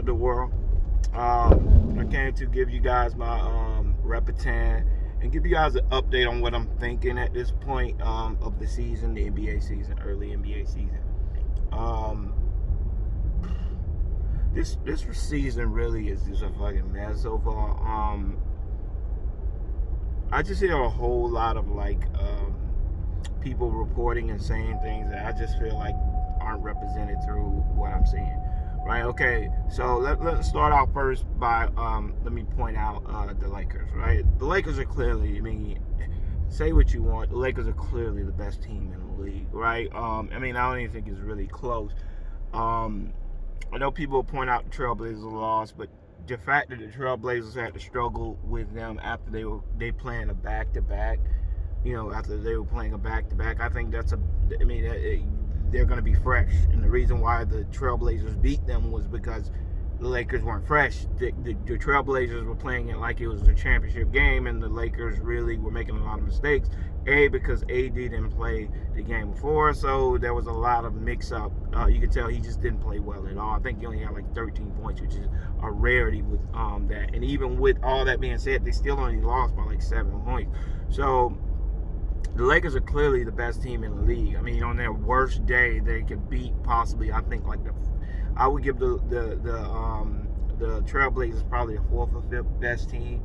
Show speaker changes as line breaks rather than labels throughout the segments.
out the world. I came to give you guys my repertoire and give you guys an update on what I'm thinking at this point of the season, the NBA season, early NBA season. This season really is just a fucking mess so far. I just hear a whole lot of people reporting and saying things that I just feel like aren't represented through what I'm seeing. Right? Okay, so let's start out first by let me point out the Lakers. Right? The Lakers are clearly, I mean, say what you want, the Lakers are clearly the best team in the league. Right? I mean, I don't even think it's really close. I know people point out the Trailblazers lost, but the fact that the Trailblazers had to struggle with them after they playing a back-to-back, after they were playing a back-to-back, I think they're going to be fresh. And the reason why the Trailblazers beat them was because the Lakers weren't fresh. The Trailblazers were playing it like it was a championship game, and the Lakers really were making a lot of mistakes. Because AD didn't play the game before, so there was a lot of mix-up. You could tell he just didn't play well at all. I think he only had like 13 points, which is a rarity with that. And even with all that being said, they still only lost by like 7 points. So the Lakers are clearly the best team in the league. I mean, on their worst day, they could beat possibly, I think, I would give the Trailblazers probably the 4th or 5th best team.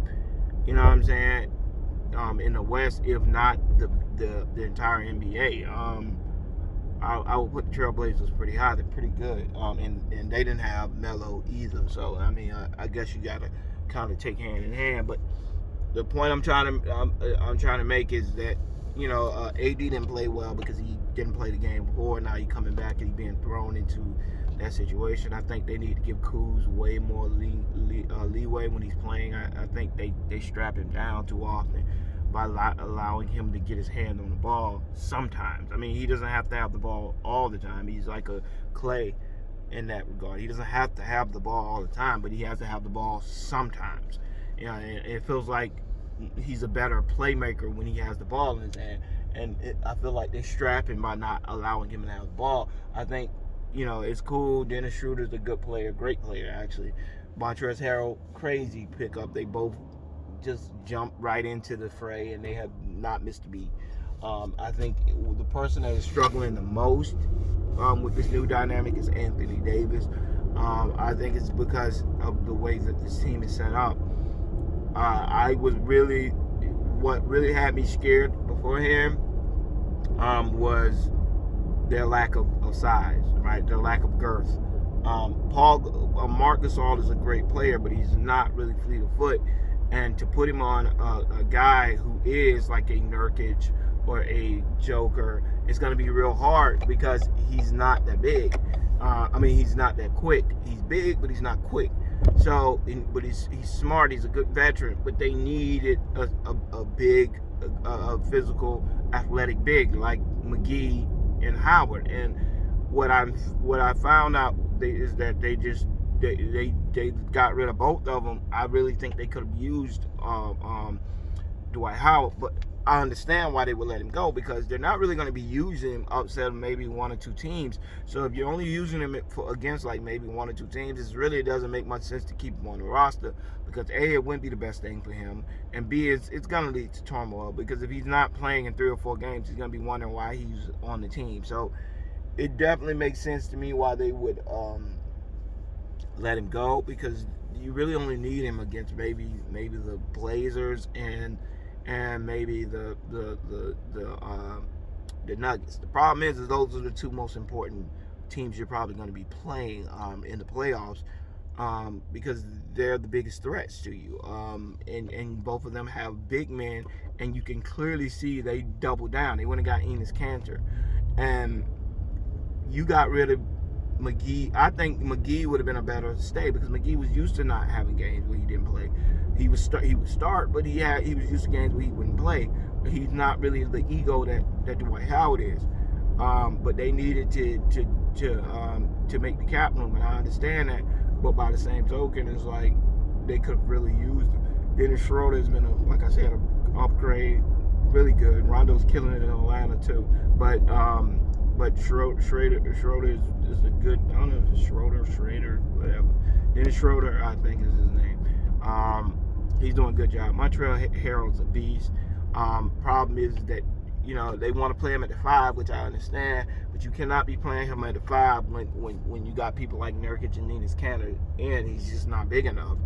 You know what I'm saying? In the West, if not the entire NBA. I would put the Trailblazers pretty high. They're pretty good. And they didn't have Melo either. So I mean, I guess you gotta kind of take hand in hand. But the point I'm trying to make is that AD didn't play well because he didn't play the game before. Now he's coming back and he's being thrown into that situation. I think they need to give Kuz way more leeway when he's playing. I think they strap him down too often by allowing him to get his hand on the ball sometimes. I mean, he doesn't have to have the ball all the time. He's like a Clay in that regard. He doesn't have to have the ball all the time, but he has to have the ball sometimes. And it feels like he's a better playmaker when he has the ball in his hand. And I feel like they strap him by not allowing him to have the ball. I think it's cool. Dennis Schroeder's a good player, great player actually. Montrezl Harrell, crazy pickup. They both just jumped right into the fray and they have not missed a beat. I think the person that is struggling the most with this new dynamic is Anthony Davis. I think it's because of the way that this team is set up. What really had me scared beforehand was their lack of size, right? Their lack of girth. Marc Gasol is a great player, but he's not really fleet of foot. And to put him on a guy who is like a Nurkic or a Joker, it's going to be real hard because he's not that big. He's not that quick. He's big, but he's not quick. So, but he's smart. He's a good veteran. But they needed a big, physical, athletic big like McGee and Howard. And what I found out is that they got rid of both of them. I really think they could have used Dwight Howard, but I understand why they would let him go because they're not really going to be using him outside of maybe 1 or 2 teams. So if you're only using him against like maybe 1 or 2 teams, it doesn't make much sense to keep him on the roster because A, it wouldn't be the best thing for him, and B, it's going to lead to turmoil because if he's not playing in 3 or 4 games, he's going to be wondering why he's on the team. So it definitely makes sense to me why they would let him go because you really only need him against maybe the Blazers and maybe the Nuggets. The problem is those are the 2 most important teams you're probably going to be playing in the playoffs because they're the biggest threats to you. And both of them have big men, and you can clearly see they doubled down. They went and got Enes Kanter, and you got rid of McGee. I think McGee would have been a better stay because McGee was used to not having games where he didn't play. He would start, but he was used to games where he wouldn't play. But he's not really the ego that Dwight Howard is. But they needed to make the cap room, and I understand that. But by the same token, it's like they could have really used him. Dennis Schroeder has been like I said, an upgrade, really good. Rondo's killing it in Atlanta too. But Schroeder is a good. I don't know if it's Schroeder, whatever. Dennis Schroeder, I think is his name. He's doing a good job. Montreal Harrell's a beast. Problem is that they want to play him at the 5, which I understand, but you cannot be playing him at the 5 when you got people like Nurkic and Enes Kanter, and he's just not big enough.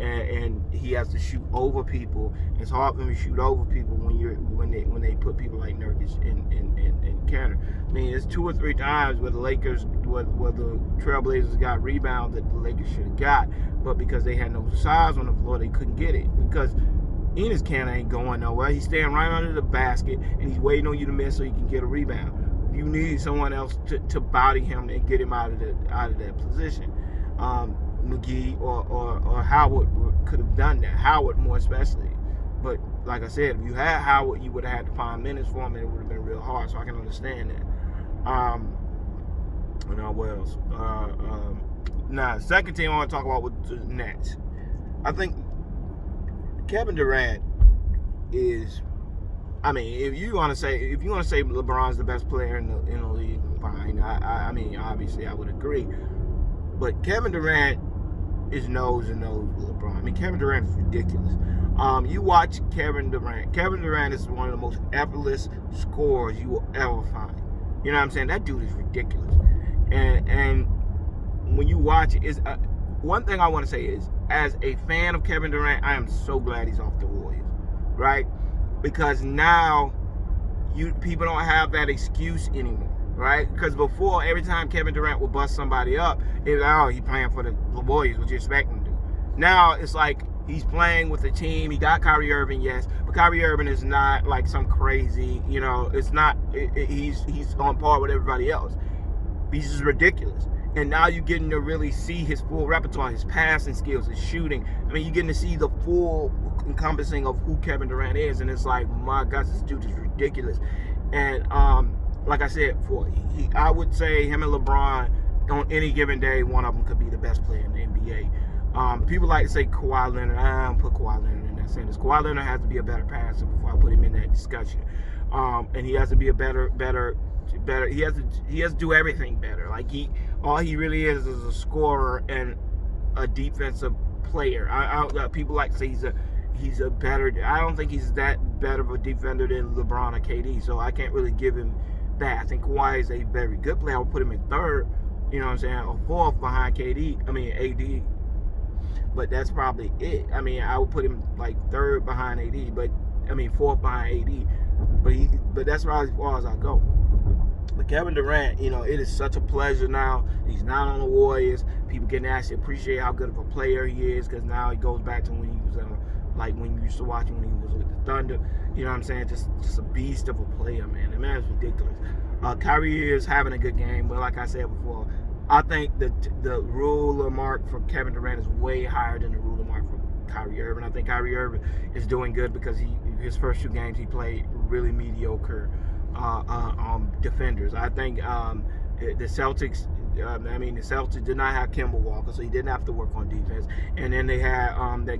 And he has to shoot over people. It's hard for him to shoot over people when they put people like Nurkic and Kanter. I mean, it's 2 or 3 times where the Trailblazers got rebounds that the Lakers should have got, but because they had no size on the floor, they couldn't get it. Because Enes Kanter ain't going nowhere. He's staying right under the basket, and he's waiting on you to miss so he can get a rebound. You need someone else to body him and get him out of that position. McGee or Howard could have done that. Howard more especially. But like I said, if you had Howard, you would have had to find minutes for him, and it would have been real hard. So I can understand that. What else? Now, second team I want to talk about was the Nets. I think Kevin Durant is. I mean, if you want to say LeBron's the best player in the league, fine. I mean, obviously I would agree. But Kevin Durant is nose to nose with LeBron. I mean, Kevin Durant is ridiculous. You watch Kevin Durant. Kevin Durant is one of the most effortless scorers you will ever find. You know what I'm saying? That dude is ridiculous. And when you watch it, one thing I want to say is, as a fan of Kevin Durant, I am so glad he's off the Warriors, right? Because now people don't have that excuse anymore. Right? Because before, every time Kevin Durant would bust somebody up, it was like, he's playing for the Warriors, what you expect him to do. Now, it's like he's playing with the team. He got Kyrie Irving, yes, but Kyrie Irving is not like some crazy, it's not, he's on par with everybody else. He's just ridiculous. And now you're getting to really see his full repertoire, his passing skills, his shooting. I mean, you're getting to see the full encompassing of who Kevin Durant is, and it's like, my gosh, this dude is ridiculous. And, like I said before, I would say him and LeBron, on any given day, one of them could be the best player in the NBA. People like to say Kawhi Leonard. I don't put Kawhi Leonard in that sentence. Kawhi Leonard has to be a better passer before I put him in that discussion. And he has to be a better. He has to do everything better. Like all he really is a scorer and a defensive player. People like to say he's a better. I don't think he's that better of a defender than LeBron or KD. So I can't really give him that. I think Kawhi is a very good player. I would put him in third, you know what I'm saying, or fourth behind AD. But that's probably it. I mean, I would put him like third behind AD, fourth behind AD. But that's about as far as I go. But Kevin Durant, it is such a pleasure now. He's not on the Warriors. People can actually appreciate how good of a player he is, because now he goes back to when he was like when you used to watch him when he was with the Thunder. You know what I'm saying? Just a beast of a player, man. The man is ridiculous. Kyrie is having a good game, but like I said before, I think the ruler mark for Kevin Durant is way higher than the ruler mark for Kyrie Irving. I think Kyrie Irving is doing good because his first 2 games he played really mediocre defenders. I think the Celtics. The Celtics did not have Kemba Walker, so he didn't have to work on defense. And then they had They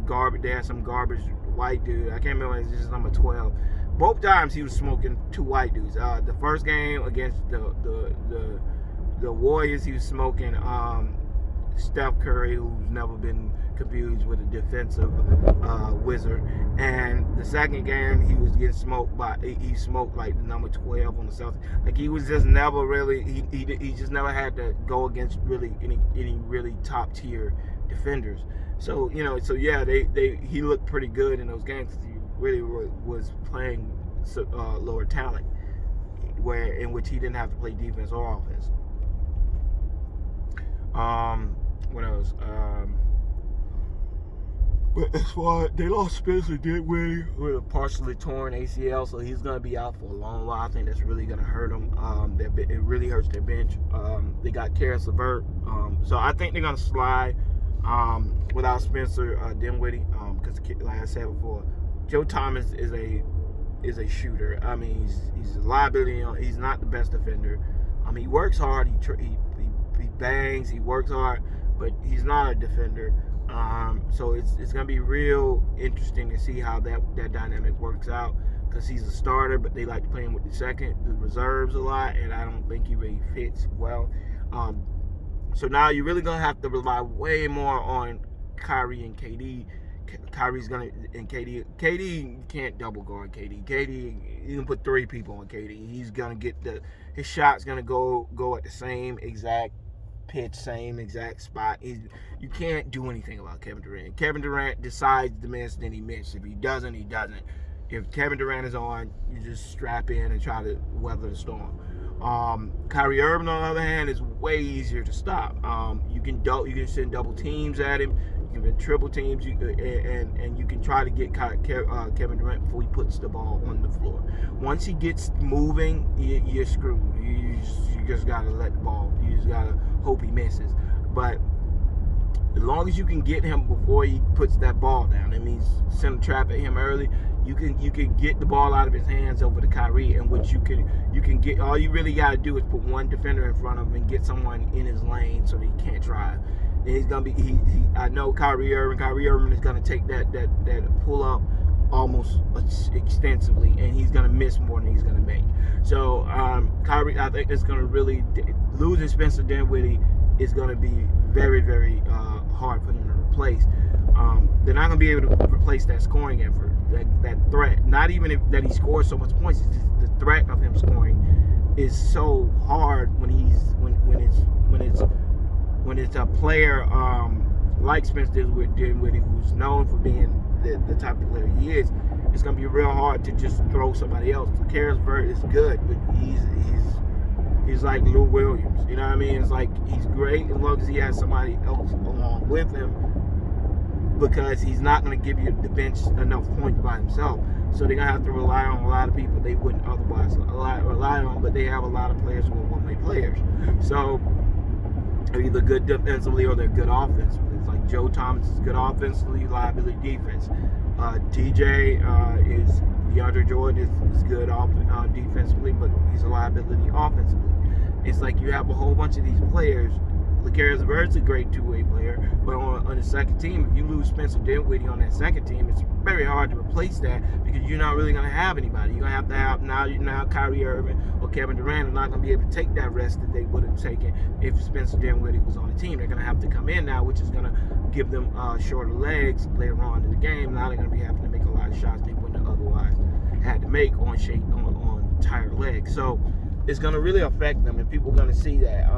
had some garbage white dude. I can't remember. This is number 12. Both times he was smoking 2 white dudes. The first game against the Warriors, he was smoking Steph Curry, who's never been confused with a defensive wizard. And the second game, he was getting smoked he smoked like the number 12 on the Celtics. Like he was just never really, he just never had to go against really any really top tier defenders. So he looked pretty good in those games because he really was playing lower talent, in which he didn't have to play defense or offense. What else? But as far as they lost Spencer Dinwiddie with a partially torn ACL, so he's going to be out for a long while. I think that's really going to hurt them. It really hurts their bench. They got Karis LeVert, so I think they're going to slide without Spencer Dinwiddie, because like I said before, Joe Thomas is a shooter. I mean, he's a liability. He's not the best defender. He works hard. He bangs. He works hard, but he's not a defender. So it's going to be real interesting to see how that dynamic works out, because he's a starter, but they like to play him with the reserves a lot, and I don't think he really fits well. So now you're really gonna have to rely way more on Kyrie and KD. Kyrie's gonna and KD can't double guard KD. KD, you can put 3 people on KD. He's gonna get his shot's gonna go at the same exact pitch, same exact spot. You can't do anything about Kevin Durant. Kevin Durant decides to miss, then he misses. If he doesn't, he doesn't. If Kevin Durant is on, you just strap in and try to weather the storm. Kyrie Irving, on the other hand, is way easier to stop. You can send double teams at him. You can triple teams. And you can try to get Kevin Durant before he puts the ball on the floor. Once he gets moving, you're screwed. You just gotta let the ball. You just gotta hope he misses. But as long as you can get him before he puts that ball down, that means send a trap at him early. You can get the ball out of his hands over to Kyrie, and which you can get. All you really got to do is put one defender in front of him and get someone in his lane so that he can't drive. And he's gonna be. I know Kyrie Irving is gonna take that pull up almost extensively, and he's gonna miss more than he's gonna make. So Kyrie, I think it's gonna really losing Spencer Dinwiddie is gonna be very, very hard for them to replace. They're not gonna be able to replace that scoring effort, that threat. Not even that he scores so much points. It's just the threat of him scoring is so hard when it's a player like Spencer Dinwiddie, who's known for being the type of player he is. It's gonna be real hard to just throw somebody else. Caris LeVert is good, but he's like Lou Williams. You know what I mean? It's like he's great as long as he has somebody else along with him, because he's not going to give you the bench enough points by himself. So they're going to have to rely on a lot of people they wouldn't otherwise rely on, but they have a lot of players who are one-way players. So they're either good defensively or they're good offensively. It's like Joe Thomas is good offensively, liability defense. DeAndre Jordan is good defensively, but he's a liability offensively. It's like you have a whole bunch of these players. Caris LeVert's a great two-way player, but on the second team, if you lose Spencer Dinwiddie on that second team, it's very hard to replace that because you're not really going to have anybody. You're going to have now Kyrie Irving or Kevin Durant are not going to be able to take that rest that they would have taken if Spencer Dinwiddie was on the team. They're going to have to come in now, which is going to give them shorter legs later on in the game. Now they're going to be having to make a lot of shots they wouldn't have otherwise had to make on tired legs. So it's going to really affect them, and people are going to see that.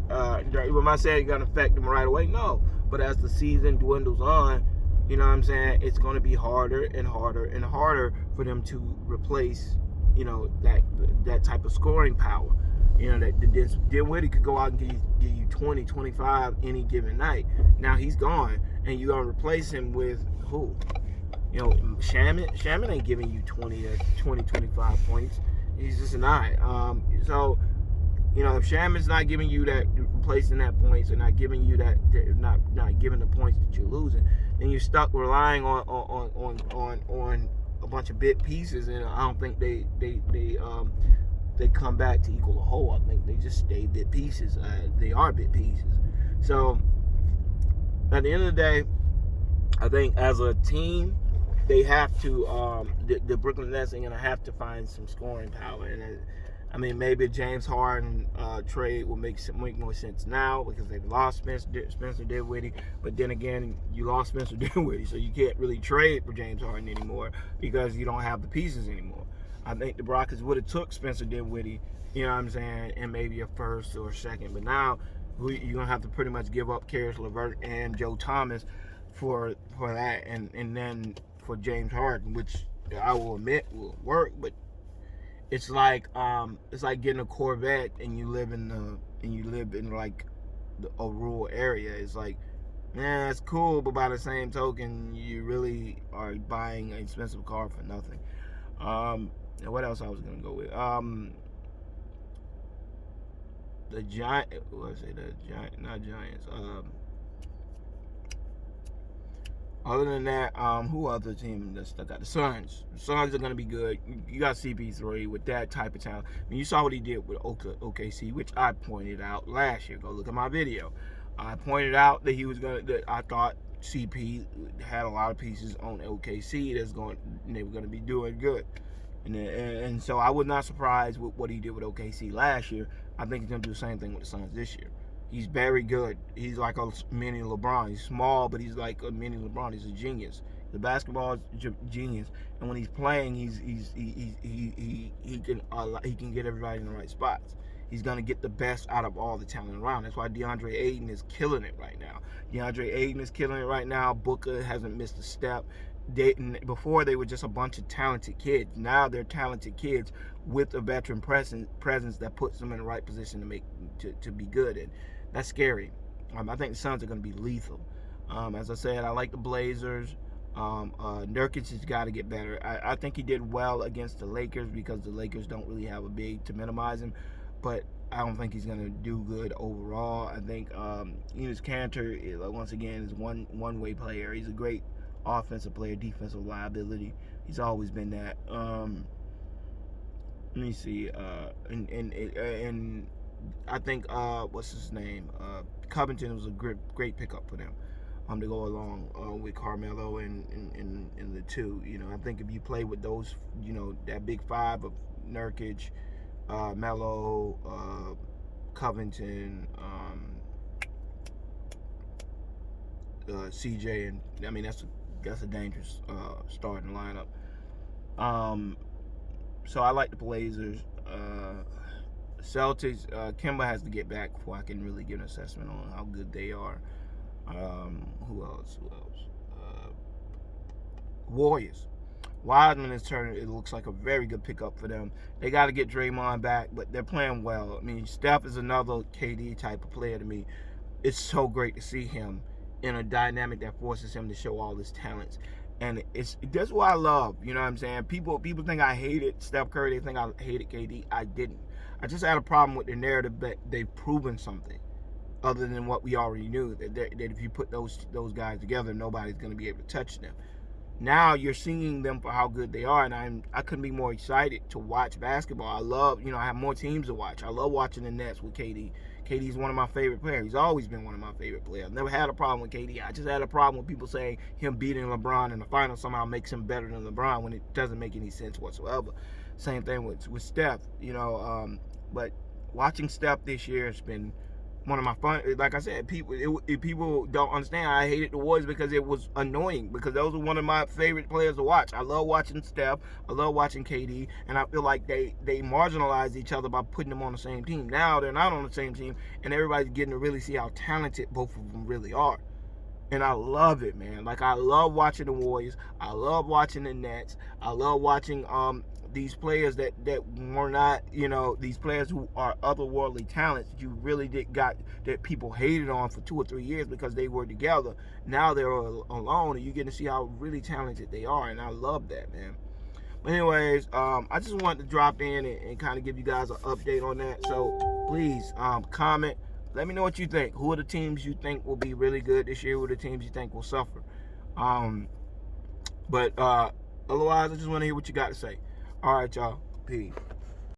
Am I saying it's going to affect them right away? No. But as the season dwindles on, you know what I'm saying, it's going to be harder and harder and harder for them to replace, that type of scoring power. That Dinwiddie could go out and give you 20, 25 any given night. Now he's gone, and you're going to replace him with who? Shaman ain't giving you 20, 25 points. He's just an eye. If Shaman's not giving you that, replacing that points, and not giving you that, not giving the points that you're losing, then you're stuck relying on a bunch of bit pieces, and I don't think they come back to equal a whole. I think they just stay bit pieces. They are bit pieces. So at the end of the day, I think as a team, they have to. The Brooklyn Nets are gonna have to find some scoring power, and maybe a James Harden trade will make more sense now because they've lost Spencer Dinwiddie. But then again, you lost Spencer Dinwiddie, so you can't really trade for James Harden anymore because you don't have the pieces anymore. I think the Rockets would have took Spencer Dinwiddie, and maybe a first or a second. But now you're going to have to pretty much give up Caris LeVert and Joe Thomas for that, and then for James Harden, which I will admit will work, but it's like getting a Corvette and you live in like a rural area. It's like, man, it's cool, but by the same token, you really are buying an expensive car for nothing. And what else I was gonna go with? The Giant. What did I say? The Giant, not Giants. Other than that, who other team that stuck out? The Suns. The Suns are going to be good. You got CP3 with that type of talent. You saw what he did with OKC, which I pointed out last year. Go look at my video. I pointed out that that I thought CP had a lot of pieces on OKC they were going to be doing good. And so I was not surprised with what he did with OKC last year. I think he's going to do the same thing with the Suns this year. He's very good. He's like a mini LeBron. He's small, but he's like a mini LeBron. He's a genius. The basketball is genius, and when he's playing, he can get everybody in the right spots. He's gonna get the best out of all the talent around. That's why DeAndre Ayton is killing it right now. DeAndre Ayton is killing it right now. Booker hasn't missed a step. Before they were just a bunch of talented kids. Now they're talented kids with a veteran presence that puts them in the right position to be good. And that's scary. I think the Suns are going to be lethal. As I said, I like the Blazers. Nurkic has got to get better. I think he did well against the Lakers because the Lakers don't really have a big to minimize him. But I don't think he's going to do good overall. I think Enes Kanter, once again, is one-way player. He's a great offensive player, defensive liability. He's always been that. Let me see. And I think what's his name? Covington was a great pickup for them. To go along with Carmelo and the two. I think if you play with those, that big five of Nurkic, Melo, Covington, CJ, and I mean that's a dangerous starting lineup. So I like the Blazers. Celtics, Kemba has to get back before I can really give an assessment on how good they are. Who else? Warriors. Wiseman is turning. It looks like a very good pickup for them. They got to get Draymond back, but they're playing well. I mean, Steph is another KD type of player to me. It's so great to see him in a dynamic that forces him to show all his talents. And that's what I love. You know what I'm saying? People think I hated Steph Curry. They think I hated KD. I didn't. I just had a problem with the narrative that they've proven something other than what we already knew, that if you put those guys together, nobody's going to be able to touch them. Now you're seeing them for how good they are, and I couldn't be more excited to watch basketball. I love, I have more teams to watch. I love watching the Nets with KD. KD's one of my favorite players. He's always been one of my favorite players. I've never had a problem with KD. I just had a problem with people saying him beating LeBron in the finals somehow makes him better than LeBron when it doesn't make any sense whatsoever. Same thing with Steph, but watching Steph this year has been one of my fun. Like I said, if people don't understand, I hated the Warriors because it was annoying, because those were one of my favorite players to watch. I love watching Steph. I love watching KD, and I feel like they marginalized each other by putting them on the same team. Now they're not on the same team, and everybody's getting to really see how talented both of them really are. And I love it, man. Like, I love watching the Warriors. I love watching the Nets. I love watching these players that were not, these players who are otherworldly talents that you really that people hated on for 2 or 3 years because they were together. Now they're alone, and you're getting to see how really talented they are, and I love that, man. But anyways, I just wanted to drop in and kind of give you guys an update on that. So please comment. Let me know what you think. Who are the teams you think will be really good this year? Who are the teams you think will suffer? But otherwise, I just want to hear what you got to say. All right, y'all. Peace.